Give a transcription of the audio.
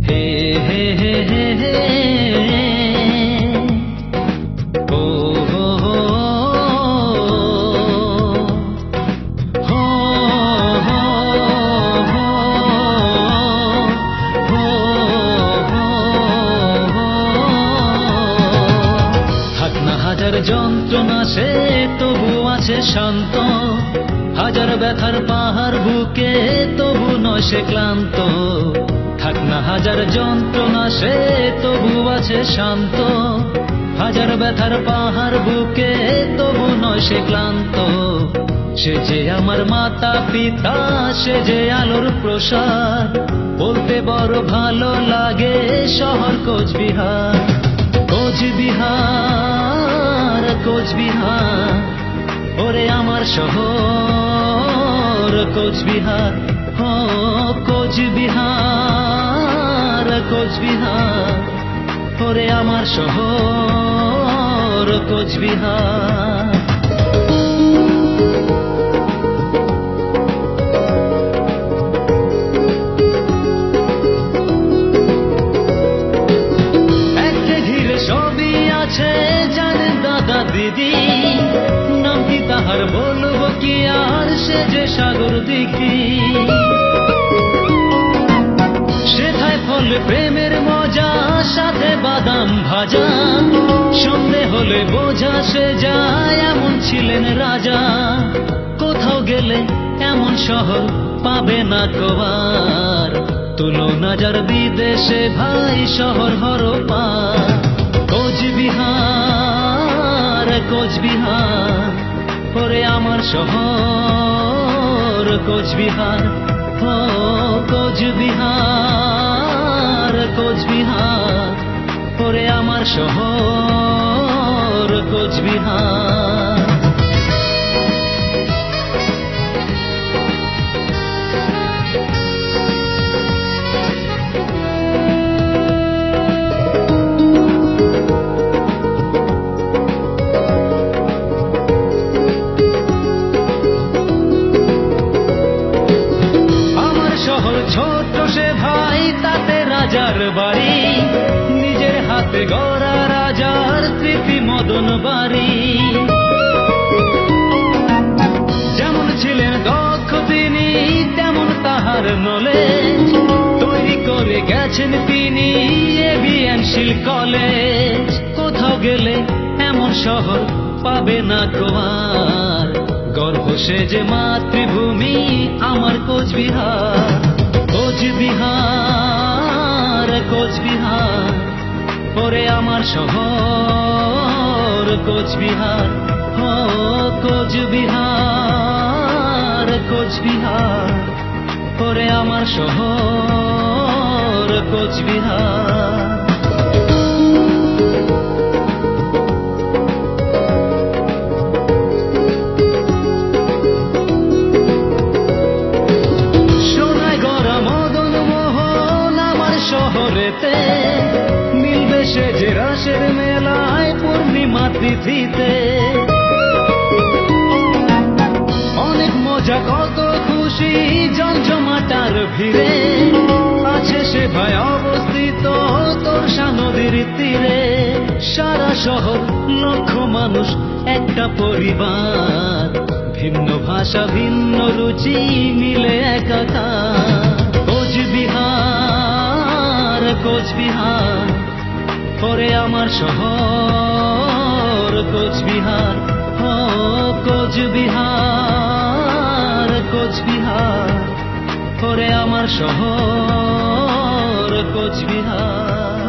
হে হে হে হে হে ও হো হো হো হো হো হো। থাক না হাজার যন্ত্রণা সে তবু আছে শান্ত, হাজার ব্যথার পাহাড় বুকে তবু নয় সে ক্লান্ত। থাক না হাজার যন্ত্রণা সে তবু আছে শান্ত, হাজার ব্যথার পাহাড় বুকে তবু নয় সে ক্লান্ত। সে যে আমার মাতা পিতা, সে যে আলোর প্রসাদ, বলতে বড় ভালো লাগে শহর কোচবিহার। কোচবিহার কোচবিহার ওরে আমার শহর কোচবিহার। ও কোচবিহার কোচবিহার ওরে আমার শহর কোচবিহার। একে ঘিরে সবই আছে জানেন দাদা দিদি, নাম কি তাহার বলবো কি আর, সে যে সাগর দিঘি। সেথায় ফল প্রেমের মজা, সাথে বাদাম ভাজা, সন্ধে হলে বোঝা সে যায় এমন ছিলেন রাজা। কোথাও গেলে এমন শহর পাবে না কবার, তুলনা যার বিদেশে ভাই শহর হরপার। কোচবিহার কোচবিহার ওরে আমার শহর কোচবিহার। ও কোচবিহার কোচবিহার ওরে আমার শহর কোচবিহার। ছোট্ট সে ভাই তাতে রাজার বাড়ি, নিজের হাতে গড়া রাজার স্মৃতি মদন বাড়ি। যেমন ছিলেন দক্ষ তিনি তেমন তাহার নলেজ, তৈরি করে গেছেন তিনি এবিএনশিল কলেজ। কোথাও গেলে এমন শহর পাবে না কোয়ার, গর্ব সে যে মাতৃভূমি আমার কোচবিহার। কোচবিহার কোচবিহার ওরে আমার শহর কোচবিহার। ও কোচবিহার কোচবিহার ওরে আমার শহর কোচবিহার। মিলবে সে যে রাসের মেলায় পূর্ণিমা তিথিতে, অনেক মজা কত খুশি জমজমাটার ভিড়ে, আছে সে ভাই অবস্থিত তোরসা নদীর তীরে। সারা শহর লক্ষ মানুষ একটা পরিবার, ভিন্ন ভাষা ভিন্ন রুচি মিলে একাকার। কোচবিহার কোচবিহার ওরে আমার শহর কোচবিহার। ও কোচবিহার কোচবিহার ওরে আমার শহর কোচবিহার।